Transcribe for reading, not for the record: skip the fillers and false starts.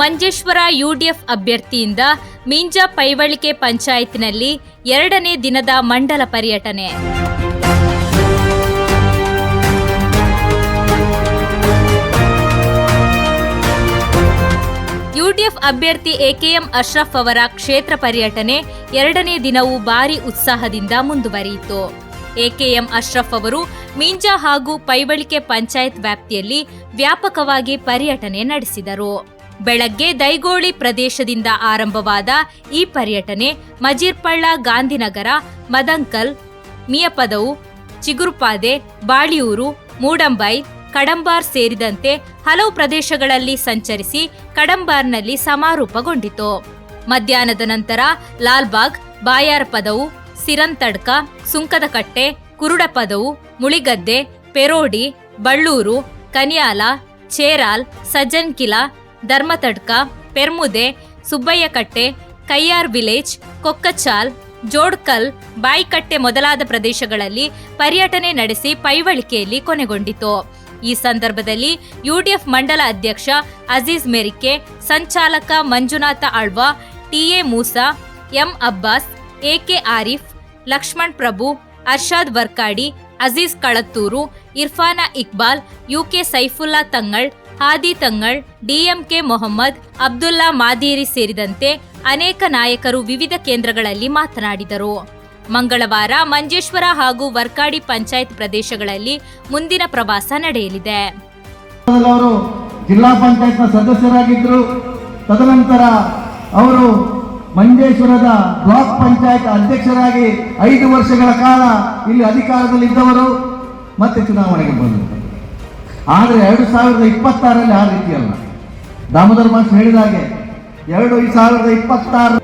Manjeshwar UDF ಅಭ್ಯರ್ಥಿಯಿಂದ ಮೀಂಜ Paivalike ಪಂಚಾಯತ್ನಲ್ಲಿ 2ನೇ ದಿನದ ಮಂಡಲ ಪರ್ಯಟನೆ. ಯುಡಿಎಫ್ ಅಭ್ಯರ್ಥಿ ಎಕೆಎಂ ಅಶ್ರಫ್ ಅವರ ಕ್ಷೇತ್ರ ಪರ್ಯಟನೆ 2ನೇ ದಿನವೂ ಭಾರಿ ಉತ್ಸಾಹದಿಂದ ಮುಂದುವರಿಯಿತು. ಎಕೆಎಂ ಅಶ್ರಫ್ ಅವರು ಮೀಂಜ ಹಾಗೂ ಪೈವಳಿಕೆ ಪಂಚಾಯತ್ ವ್ಯಾಪ್ತಿಯಲ್ಲಿ ವ್ಯಾಪಕವಾಗಿ ಪರ್ಯಟನೆ ನಡೆಸಿದರು. ಬೆಳಗ್ಗೆ ದೈಗೋಳಿ ಪ್ರದೇಶದಿಂದ ಆರಂಭವಾದ ಈ ಪರ್ಯಟನೆ ಮಜೀರ್ಪಳ್ಳ, ಗಾಂಧಿನಗರ, ಮದಂಕಲ್, ಮಿಯಪದವು, ಚಿಗುರುಪಾದೆ, ಬಾಳಿಯೂರು, ಮೂಡಂಬೈ, ಕಡಂಬಾರ್ ಸೇರಿದಂತೆ ಹಲವು ಪ್ರದೇಶಗಳಲ್ಲಿ ಸಂಚರಿಸಿ ಕಡಂಬಾರ್ನಲ್ಲಿ ಸಮಾರೋಪಗೊಂಡಿತು. ಮಧ್ಯಾಹ್ನದ ನಂತರ ಲಾಲ್ಬಾಗ್, ಬಾಯಾರಪದವು, ಸಿರಂತಡ್ಕ, ಸುಂಕದಕಟ್ಟೆ, ಕುರುಡಪದವು, ಮುಳಿಗದ್ದೆ, ಪೆರೋಡಿ, ಬಳ್ಳೂರು, ಕನಿಯಾಲ, ಚೇರಾಲ್, ಸಜ್ಜನ್ಕಿಲಾ, ಧರ್ಮತಡ್ಕ, ಪೆರ್ಮುದೆ, ಸುಬ್ಬಯ್ಯಕಟ್ಟೆ, ಕಯ್ಯಾರ್ ವಿಲೇಜ್, ಕೊಕ್ಕಚಾಲ್, ಜೋಡ್ಕಲ್, ಬಾಯಿಕಟ್ಟೆ ಮೊದಲಾದ ಪ್ರದೇಶಗಳಲ್ಲಿ ಪರ್ಯಟನೆ ನಡೆಸಿ ಪೈವಳಿಕೆಯಲ್ಲಿ ಕೊನೆಗೊಂಡಿತು. ಈ ಸಂದರ್ಭದಲ್ಲಿ ಯುಡಿಎಫ್ ಮಂಡಲ ಅಧ್ಯಕ್ಷ ಅಜೀಜ್ ಮೆರಿಕೆ, ಸಂಚಾಲಕ Manjunatha Alva, TA Moosa, M Abbas, AK Arif, Lakshman Prabhu, Arshad Varkadi, Aziz Kalathur, Irfan Iqbal, UK Saifulla Thangal, Hadi Thangal, DMK Mohammed, Abdulla Madiri ಸೇರಿದಂತೆ ಅನೇಕ ನಾಯಕರು ವಿವಿಧ ಕೇಂದ್ರಗಳಲ್ಲಿ ಮಾತನಾಡಿದರು. ಮಂಗಳವಾರ ಮಂಜೇಶ್ವರ ಹಾಗೂ ವರ್ಕಾಡಿ ಪಂಚಾಯತ್ ಪ್ರದೇಶಗಳಲ್ಲಿ ಮುಂದಿನ ಪ್ರವಾಸ ನಡೆಯಲಿದೆ. ಅವರು ಜಿಲ್ಲಾ ಪಂಚಾಯತ್ನ ಸದಸ್ಯರಾಗಿದ್ದರು. ತದನಂತರ ಅವರು ಮಂಜೇಶ್ವರದ ಬ್ಲಾಕ್ ಪಂಚಾಯತ್ ಅಧ್ಯಕ್ಷರಾಗಿ 5 ವರ್ಷಗಳ ಕಾಲ ಇಲ್ಲಿ ಅಧಿಕಾರದಲ್ಲಿದ್ದವರು. ಮತ್ತೆ ಚುನಾವಣೆಗೆ ಬಂದರು. ಆದರೆ 2026ರಲ್ಲಿ ಆ ರೀತಿಯಲ್ಲ. ದಾಮೋದರ ಮಾಸ್ಟರ್ ಹೇಳಿದ ಹಾಗೆ 2026